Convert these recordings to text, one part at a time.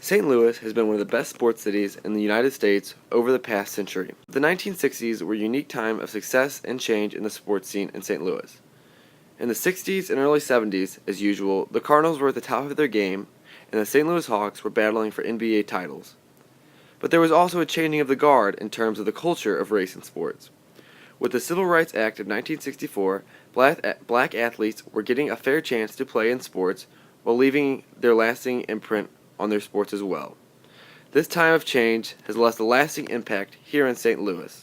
St. Louis has been one of the best sports cities in the United States over the past century. The 1960s were a unique time of success and change in the sports scene in St. Louis. In the 60s and early 70s, as usual, the Cardinals were at the top of their game, and the St. Louis Hawks were battling for NBA titles. But there was also a changing of the guard in terms of the culture of race in sports. With the Civil Rights Act of 1964, black athletes were getting a fair chance to play in sports while leaving their lasting imprint on their sports as well. This time of change has left a lasting impact here in St. Louis.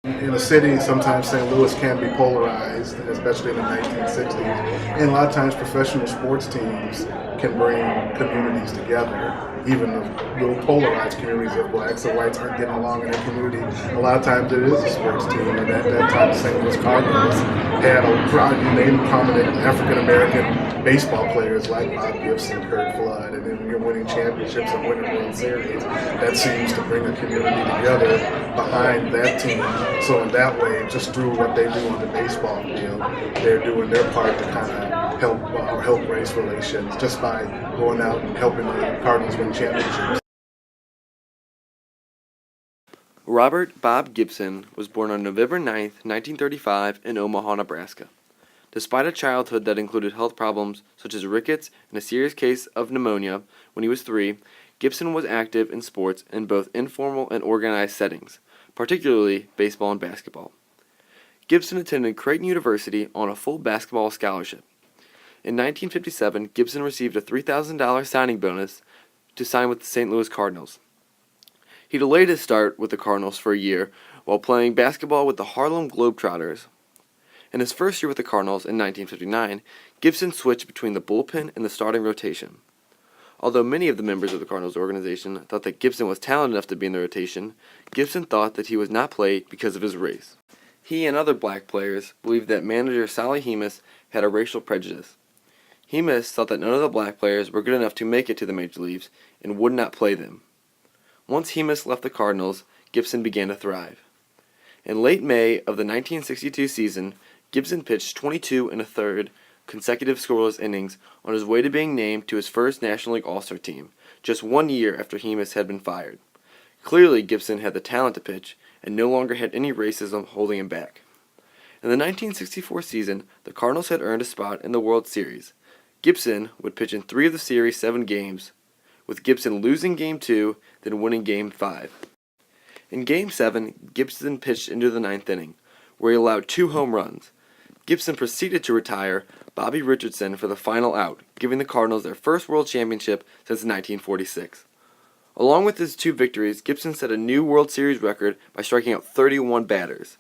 In a city, sometimes St. Louis can be polarized, especially in the 1960s. And a lot of times professional sports teams can bring communities together, even the little polarized communities of blacks and whites aren't getting along in their community. A lot of times it is a sports team, and at that time the St. Louis Cardinals had a name prominent African-American baseball players like Bob Gibson, Curt Flood, and then you're winning championships and winning World Series. That seems to bring a community together behind that team. So in that way, just through what they do on the baseball field, they're doing their part to kind of help race relations just by going out and helping the Cardinals win championships. Robert Bob Gibson was born on November 9, 1935 in Omaha, Nebraska. Despite a childhood that included health problems such as rickets and a serious case of pneumonia when he was 3, Gibson was active in sports in both informal and organized settings, particularly baseball and basketball. Gibson attended Creighton University on a full basketball scholarship. In 1957, Gibson received a $3,000 signing bonus to sign with the St. Louis Cardinals. He delayed his start with the Cardinals for a year while playing basketball with the Harlem Globetrotters. In his first year with the Cardinals in 1959, Gibson switched between the bullpen and the starting rotation. Although many of the members of the Cardinals organization thought that Gibson was talented enough to be in the rotation, Gibson thought that he was not played because of his race. He and other black players believed that manager Sally Hemus had a racial prejudice. Hemus thought that none of the black players were good enough to make it to the major leagues and would not play them. Once Hemus left the Cardinals, Gibson began to thrive. In late May of the 1962 season, Gibson pitched 22 1/3 consecutive scoreless innings on his way to being named to his first National League All-Star team, just 1 year after Hemus had been fired. Clearly, Gibson had the talent to pitch and no longer had any racism holding him back. In the 1964 season, the Cardinals had earned a spot in the World Series. Gibson would pitch in 3 of the series' 7 games, with Gibson losing Game 2, then winning Game 5. In Game 7, Gibson pitched into the 9th inning, where he allowed 2 home runs. Gibson proceeded to retire Bobby Richardson for the final out, giving the Cardinals their first World Championship since 1946. Along with his 2 victories, Gibson set a new World Series record by striking out 31 batters.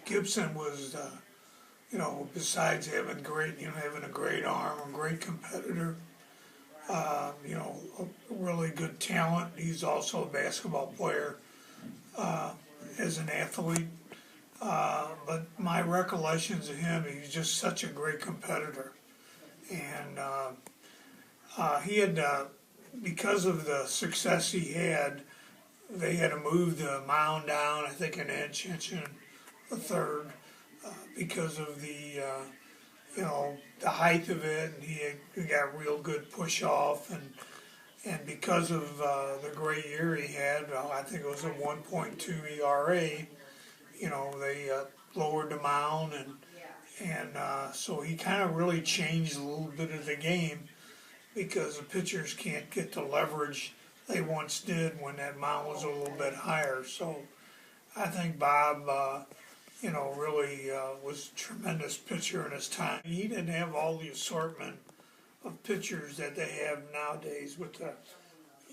Gibson was, besides having a great arm, a great competitor, a really good talent. He's also a basketball player as an athlete. But my recollections of him, he was just such a great competitor. And he had, because of the success he had, they had to move the mound down, I think, an inch and a third, because of the height of it, and he got real good push off, and because of the great year he had, I think it was a 1.2 ERA. They lowered the mound, and so he kind of really changed a little bit of the game, because the pitchers can't get the leverage they once did when that mound was a little bit higher. So I think Bob, really was a tremendous pitcher in his time. He didn't have all the assortment of pitchers that they have nowadays with the,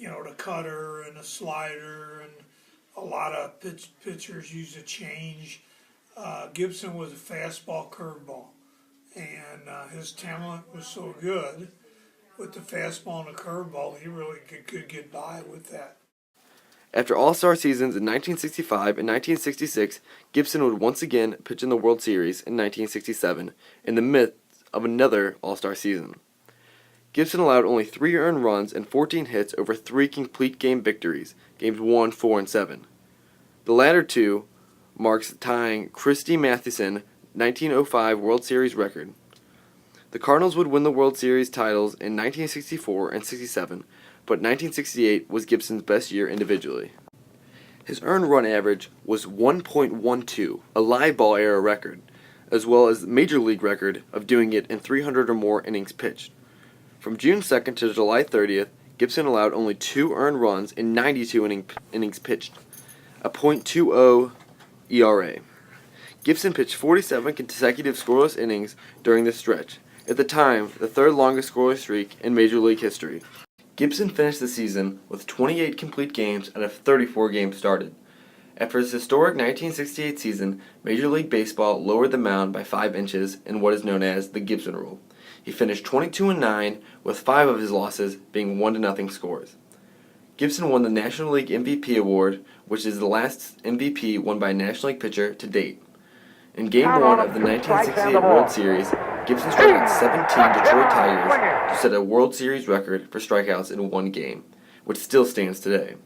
the cutter and the slider, and a lot of pitchers use a change. Gibson was a fastball curveball, and his talent was so good with the fastball and the curveball, he really could get by with that. After All-Star seasons in 1965 and 1966, Gibson would once again pitch in the World Series in 1967 in the midst of another All-Star season. Gibson allowed only 3 earned runs and 14 hits over 3 complete game victories, games 1, 4, and 7. The latter two marks tying Christy Mathewson's 1905 World Series record. The Cardinals would win the World Series titles in 1964 and 67, but 1968 was Gibson's best year individually. His earned run average was 1.12, a live ball era record, as well as the major league record of doing it in 300 or more innings pitched. From June 2nd to July 30th, Gibson allowed only 2 earned runs in 92 innings pitched, a .20 ERA. Gibson pitched 47 consecutive scoreless innings during this stretch, at the time the third longest scoreless streak in Major League history. Gibson finished the season with 28 complete games out of 34 games started. After his historic 1968 season, Major League Baseball lowered the mound by 5 inches in what is known as the Gibson Rule. He finished 22-9, with 5 of his losses being 1-0 scores. Gibson won the National League MVP award, which is the last MVP won by a National League pitcher to date. In Game 1 of the 1968 World Series, Gibson struck out 17 Detroit Tigers to set a World Series record for strikeouts in one game, which still stands today.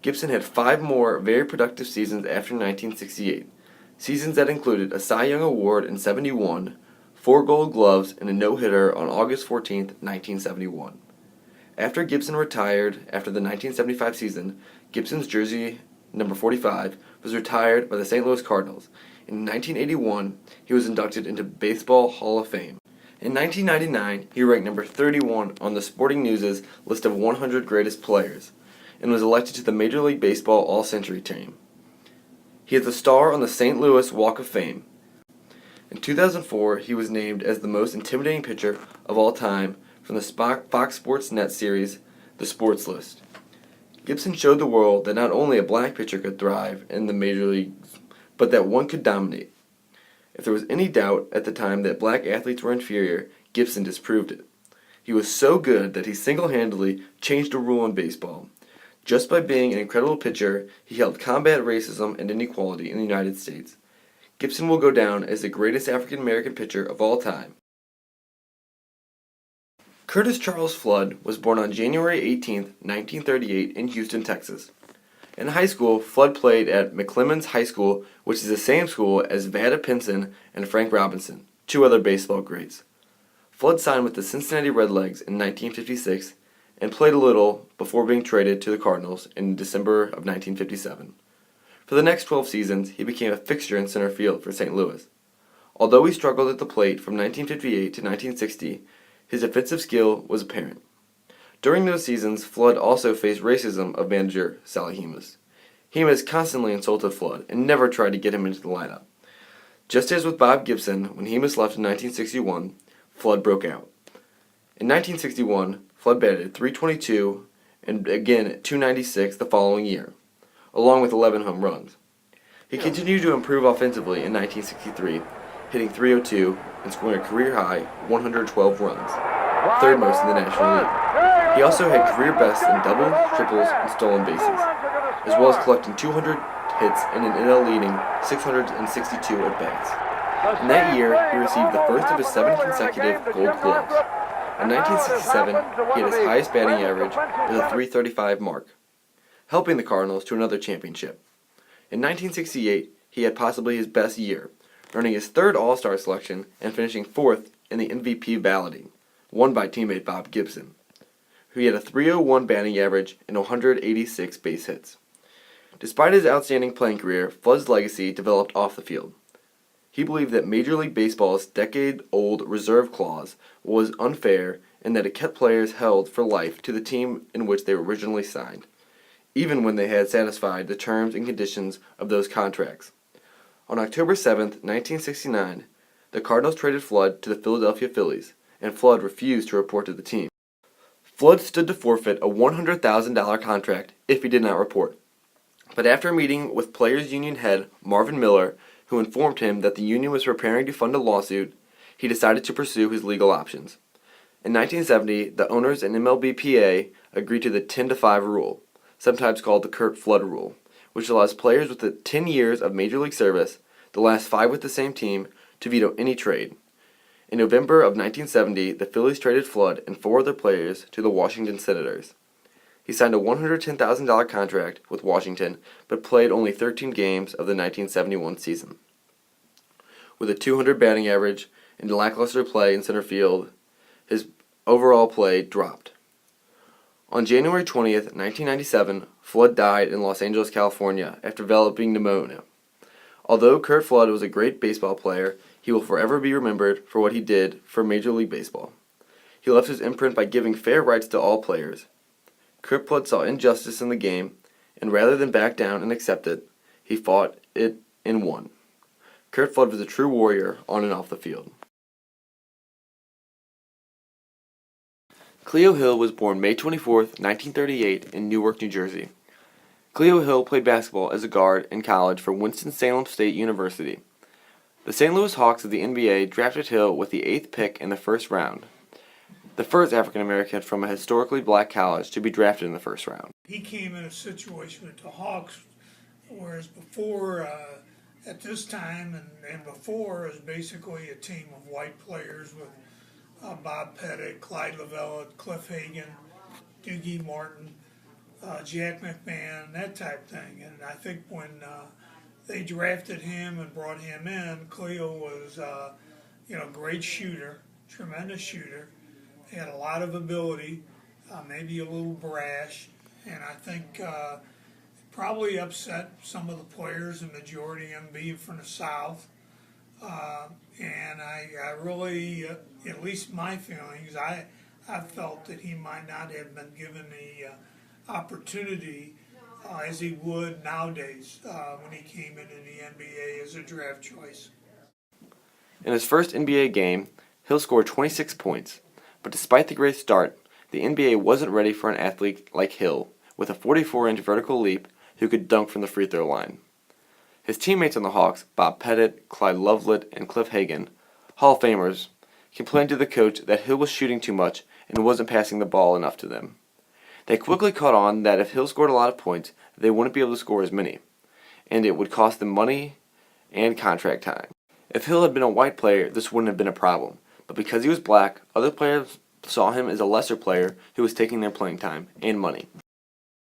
Gibson had 5 more very productive seasons after 1968, seasons that included a Cy Young Award in 71, 4 Gold Gloves, and a no-hitter on August 14, 1971. After Gibson retired after the 1975 season, Gibson's jersey, number 45, was retired by the St. Louis Cardinals. In 1981, he was inducted into Baseball Hall of Fame. In 1999, he ranked number 31 on the Sporting News' list of 100 greatest players, and was elected to the Major League Baseball All-Century team. He is a star on the St. Louis Walk of Fame. In 2004, he was named as the most intimidating pitcher of all time from the Fox Sports Net series, The Sports List. Gibson showed the world that not only a black pitcher could thrive in the major leagues, but that one could dominate. If there was any doubt at the time that black athletes were inferior, Gibson disproved it. He was so good that he single-handedly changed a rule in baseball. Just by being an incredible pitcher, he helped combat racism and inequality in the United States. Gibson will go down as the greatest African-American pitcher of all time. Curtis Charles Flood was born on January 18, 1938 in Houston, Texas. In high school, Flood played at McClemens High School, which is the same school as Vada Pinson and Frank Robinson, 2 other baseball greats. Flood signed with the Cincinnati Redlegs in 1956 and played a little before being traded to the Cardinals in December of 1957. For the next 12 seasons, he became a fixture in center field for St. Louis. Although he struggled at the plate from 1958 to 1960, his offensive skill was apparent. During those seasons, Flood also faced racism of manager Sally Hemus. Hemus constantly insulted Flood and never tried to get him into the lineup. Just as with Bob Gibson, when Hemus left in 1961, Flood broke out. In 1961, Flood batted .322 and again .296 the following year, along with 11 home runs. He continued to improve offensively in 1963, hitting .302 and scoring a career-high 112 runs, third most in the National League. He also had career bests in doubles, triples, and stolen bases, as well as collecting 200 hits and an NL-leading 662 at-bats. In that year, he received the first of his 7 consecutive Gold Gloves. In 1967, he had his highest batting average with a .335 mark, helping the Cardinals to another championship. In 1968, he had possibly his best year, earning his 3rd All-Star selection and finishing 4th in the MVP balloting, won by teammate Bob Gibson, who had a .301 batting average and 186 base hits. Despite his outstanding playing career, Flood's legacy developed off the field. He believed that Major League Baseball's decade-old reserve clause was unfair and that it kept players held for life to the team in which they were originally signed, even when they had satisfied the terms and conditions of those contracts. On October 7, 1969, the Cardinals traded Flood to the Philadelphia Phillies, and Flood refused to report to the team. Flood stood to forfeit a $100,000 contract if he did not report. But after meeting with Players Union head Marvin Miller, who informed him that the union was preparing to fund a lawsuit, he decided to pursue his legal options. In 1970, the owners and MLBPA agreed to the 10-5 rule, sometimes called the Curt Flood rule, which allows players with 10 years of Major League service, the last 5 with the same team, to veto any trade. In November of 1970, the Phillies traded Flood and 4 other players to the Washington Senators. He signed a $110,000 contract with Washington, but played only 13 games of the 1971 season. With a .200 batting average and lackluster play in center field, his overall play dropped. On January 20th, 1997, Flood died in Los Angeles, California after developing pneumonia. Although Curt Flood was a great baseball player, he will forever be remembered for what he did for Major League Baseball. He left his imprint by giving fair rights to all players. Curt Flood saw injustice in the game, and rather than back down and accept it, he fought it and won. Curt Flood was a true warrior on and off the field. Cleo Hill was born May 24, 1938, in Newark, New Jersey. Cleo Hill played basketball as a guard in college for Winston-Salem State University. The St. Louis Hawks of the NBA drafted Hill with the 8th pick in the first round, the first African American from a historically black college to be drafted in the first round. He came in a situation at the Hawks, whereas before, at this time and before, it was basically a team of white players with Bob Pettit, Clyde Lavelle, Cliff Hagan, Doogie Martin, Jack McMahon, that type thing. And I think when they drafted him and brought him in, Cleo was, great shooter, tremendous shooter. He had a lot of ability, maybe a little brash, and I think probably upset some of the players, the majority of them being from the South. And I really, at least my feelings, I felt that he might not have been given the opportunity as he would nowadays when he came into the NBA as a draft choice. In his first NBA game, Hill scored 26 points, but despite the great start, the NBA wasn't ready for an athlete like Hill with a 44-inch vertical leap who could dunk from the free throw line. His teammates on the Hawks, Bob Pettit, Clyde Lovellette, and Cliff Hagan, Hall of Famers, complained to the coach that Hill was shooting too much and wasn't passing the ball enough to them. They quickly caught on that if Hill scored a lot of points, they wouldn't be able to score as many, and it would cost them money and contract time. If Hill had been a white player, this wouldn't have been a problem, but because he was black, other players saw him as a lesser player who was taking their playing time and money.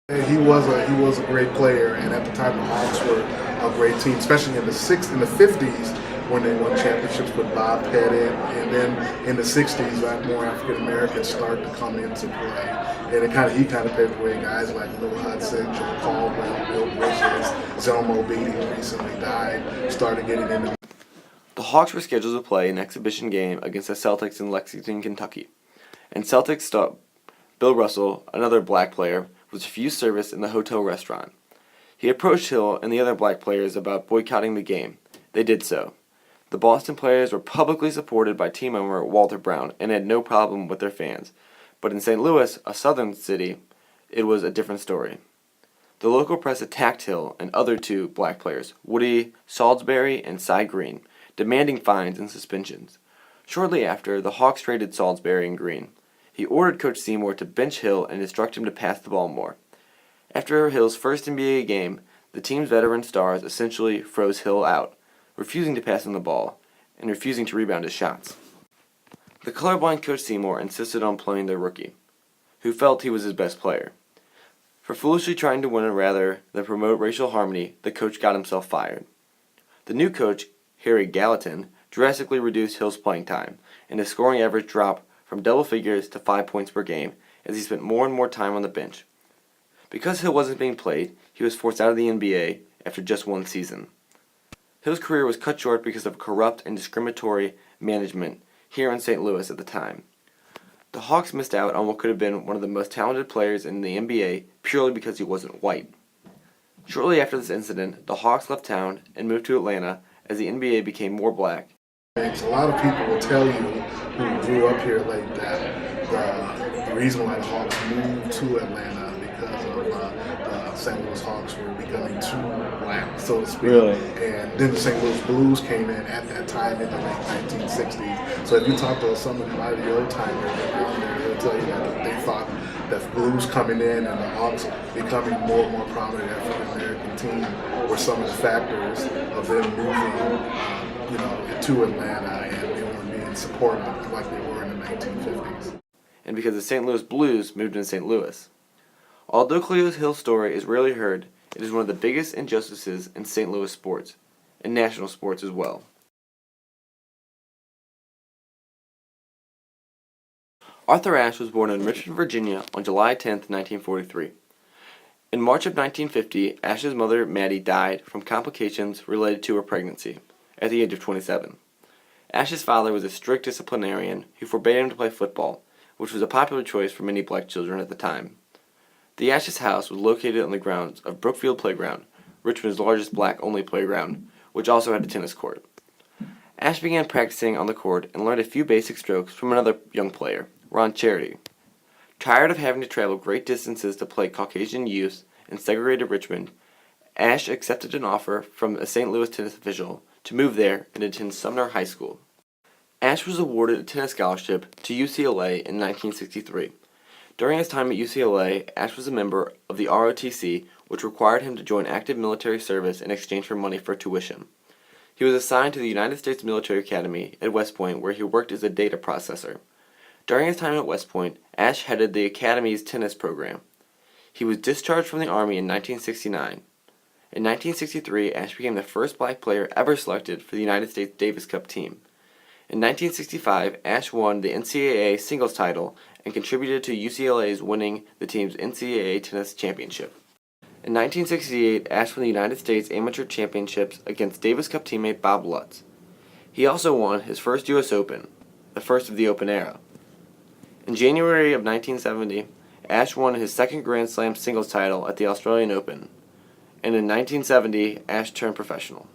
He was a great player, and at the time the Hawks were a great team, especially in the 50s when they won championships with Bob Pettit, and then in the 60s, more African Americans started to come into play, and he kind of paved the way. Guys like Lil Hudson, Joe Caldwell, Bill Bridges, Zelmo Beatty, who recently died, started getting into. The Hawks were scheduled to play an exhibition game against the Celtics in Lexington, Kentucky, and Celtics star Bill Russell, another black player, was refused service in the hotel restaurant. He approached Hill and the other black players about boycotting the game. They did so. The Boston players were publicly supported by team owner Walter Brown and had no problem with their fans. But in St. Louis, a southern city, it was a different story. The local press attacked Hill and other 2 black players, Woody Salisbury and Cy Green, demanding fines and suspensions. Shortly after, the Hawks traded Salisbury and Green. He ordered Coach Seymour to bench Hill and instruct him to pass the ball more. After Hill's first NBA game, the team's veteran stars essentially froze Hill out, refusing to pass him the ball and refusing to rebound his shots. The colorblind Coach Seymour insisted on playing their rookie, who felt he was his best player. For foolishly trying to win rather than promote racial harmony, the coach got himself fired. The new coach, Harry Gallatin, drastically reduced Hill's playing time, and his scoring average dropped from double figures to 5 points per game as he spent more and more time on the bench. Because Hill wasn't being played, he was forced out of the NBA after just 1 season. Hill's career was cut short because of corrupt and discriminatory management here in St. Louis at the time. The Hawks missed out on what could have been one of the most talented players in the NBA purely because he wasn't white. Shortly after this incident, the Hawks left town and moved to Atlanta as the NBA became more black. A lot of people will tell you who grew up here like that the reason why the Hawks moved to Atlanta because of St. Louis Hawks were becoming too black, so to speak. Really? And then the St. Louis Blues came in at that time in the late 1960s. So if you talk to some of the old timers around there, they'll tell you that they thought that Blues coming in and the Hawks becoming more and more prominent African American team were some of the factors of them moving, to Atlanta, and they weren't being supported like they were in the 1950s. And because the St. Louis Blues moved into St. Louis. Although Cleo Hill's story is rarely heard, it is one of the biggest injustices in St. Louis sports, and national sports as well. Arthur Ashe was born in Richmond, Virginia on July 10, 1943. In March of 1950, Ashe's mother, Maddie, died from complications related to her pregnancy at the age of 27. Ashe's father was a strict disciplinarian who forbade him to play football, which was a popular choice for many black children at the time. The Ashe's house was located on the grounds of Brookfield Playground, Richmond's largest black-only playground, which also had a tennis court. Ashe began practicing on the court and learned a few basic strokes from another young player, Ron Charity. Tired of having to travel great distances to play Caucasian youth in segregated Richmond, Ashe accepted an offer from a St. Louis tennis official to move there and attend Sumner High School. Ashe was awarded a tennis scholarship to UCLA in 1963. During his time at UCLA, Ashe was a member of the ROTC, which required him to join active military service in exchange for money for tuition. He was assigned to the United States Military Academy at West Point, where he worked as a data processor. During his time at West Point, Ashe headed the Academy's tennis program. He was discharged from the Army in 1969. In 1963, Ashe became the first black player ever selected for the United States Davis Cup team. In 1965, Ashe won the NCAA singles title and contributed to UCLA's winning the team's NCAA tennis championship. In 1968, Ashe won the United States Amateur Championships against Davis Cup teammate Bob Lutz. He also won his first U.S. Open, the first of the Open era. In January of 1970, Ashe won his second Grand Slam singles title at the Australian Open, and in 1970, Ashe turned professional.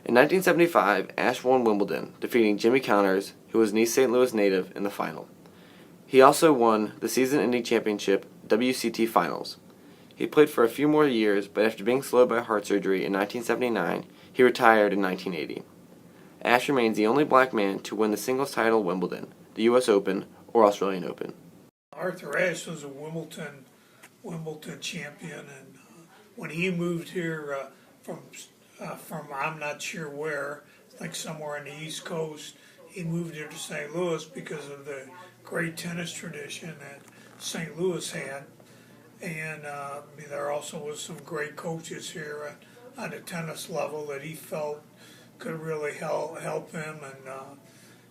In 1975, Ashe won Wimbledon, defeating Jimmy Connors, who was an East St. Louis native, in the final. He also won the season-ending championship WCT Finals. He played for a few more years, but after being slowed by heart surgery in 1979, he retired in 1980. Ashe remains the only black man to win the singles title at Wimbledon, the U.S. Open, or Australian Open. Arthur Ashe was a Wimbledon champion, and when he moved here from I'm not sure where, like somewhere on the East Coast, he moved here to St. Louis because of the great tennis tradition that St. Louis had, and there also was some great coaches here on the tennis level that he felt could really help him and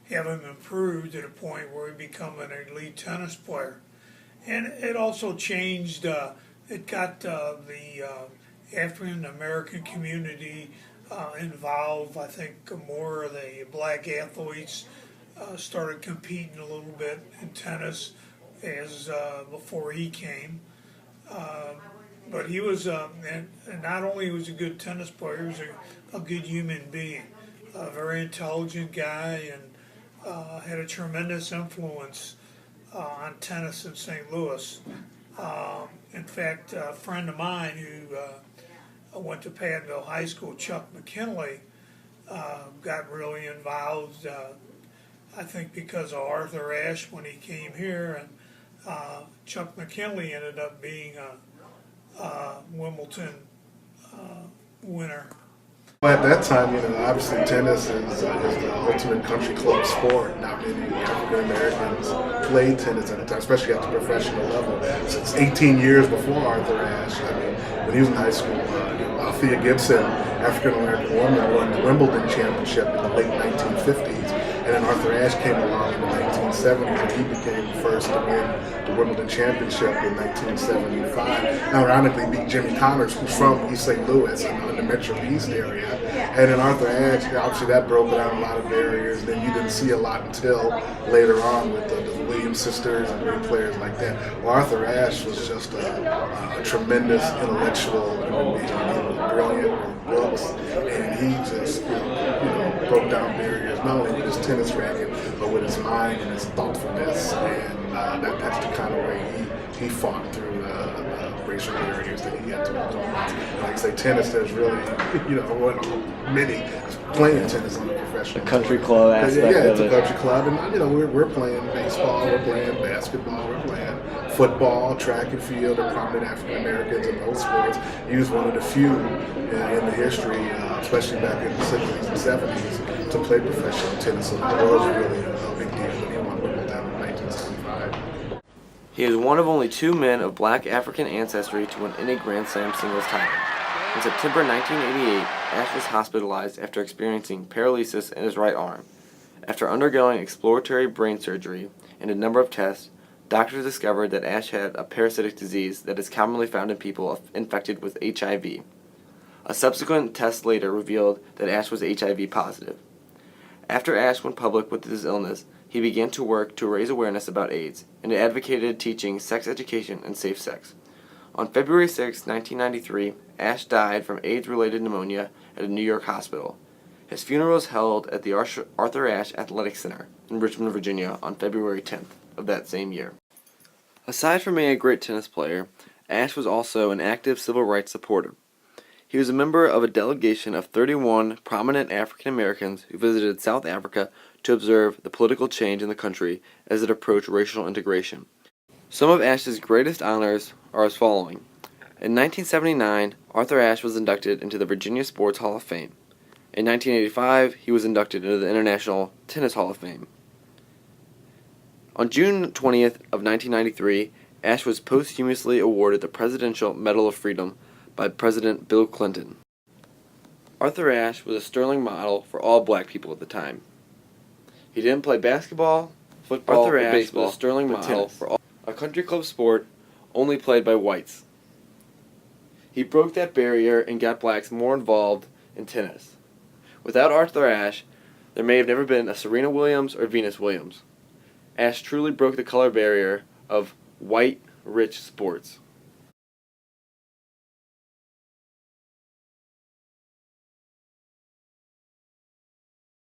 have him improve to the point where he become an elite tennis player. And it also changed, it got the African American community involved. I think more of the black athletes started competing a little bit in tennis as before he came. But he was, and not only was he a good tennis player, he was a good human being, a very intelligent guy, and had a tremendous influence on tennis in St. Louis. In fact, a friend of mine who went to Pattonville High School, Chuck McKinley, got really involved, I think because of Arthur Ashe when he came here, and Chuck McKinley ended up being a Wimbledon winner. Well, at that time, obviously tennis is the ultimate country club sport. Not many African Americans played tennis at the time, especially at the professional level. Since 18 years before Arthur Ashe, when he was in high school, Althea Gibson, African American woman, won the Wimbledon championship in the late 1950s. And then Arthur Ashe came along in the 1970s, and he became the first to win the Wimbledon championship in 1975. Now, ironically, beat Jimmy Connors, who's from East St. Louis in the Metro East area. And then Arthur Ashe, obviously that broke down a lot of barriers. Then you didn't see a lot until later on with the Williams sisters and great players like that. Well, Arthur Ashe was just a tremendous intellectual human being. He was brilliant with books, and he just, broke down barriers, not only with his tennis racket, but with his mind and his thoughtfulness. And that's the kind of way he fought through racial barriers that he had to overcome. Like I say, tennis, there's really, many playing tennis on a professional. The country court. club aspect Yeah, it's of a it. country club, and we're playing baseball, we're playing basketball, we're playing football, track and field, and prominent African Americans in those sports. He was one of the few in the history, especially back in the 60s and 70s, to play professional tennis. So that was really a big deal when he won Wimbledon in 1975. He is one of only 2 men of black African ancestry to win any Grand Slam singles title. In September 1988, Ashe was hospitalized after experiencing paralysis in his right arm. After undergoing exploratory brain surgery and a number of tests, doctors discovered that Ashe had a parasitic disease that is commonly found in people infected with HIV. A subsequent test later revealed that Ashe was HIV positive. After Ashe went public with his illness, he began to work to raise awareness about AIDS and advocated teaching sex education and safe sex. On February 6, 1993, Ashe died from AIDS-related pneumonia at a New York hospital. His funeral was held at the Arthur Ashe Athletic Center in Richmond, Virginia on February 10th of that same year. Aside from being a great tennis player, Ashe was also an active civil rights supporter. He was a member of a delegation of 31 prominent African Americans who visited South Africa to observe the political change in the country as it approached racial integration. Some of Ashe's greatest honors are as following. In 1979, Arthur Ashe was inducted into the Virginia Sports Hall of Fame. In 1985, he was inducted into the International Tennis Hall of Fame. On June 20th of 1993, Ashe was posthumously awarded the Presidential Medal of Freedom by President Bill Clinton. Arthur Ashe was a sterling model for all black people at the time. He didn't play basketball, football, or baseball, was a sterling model for all, a country club sport only played by whites. He broke that barrier and got blacks more involved in tennis. Without Arthur Ashe, there may have never been a Serena Williams or Venus Williams. Ashe truly broke the color barrier of white, rich sports.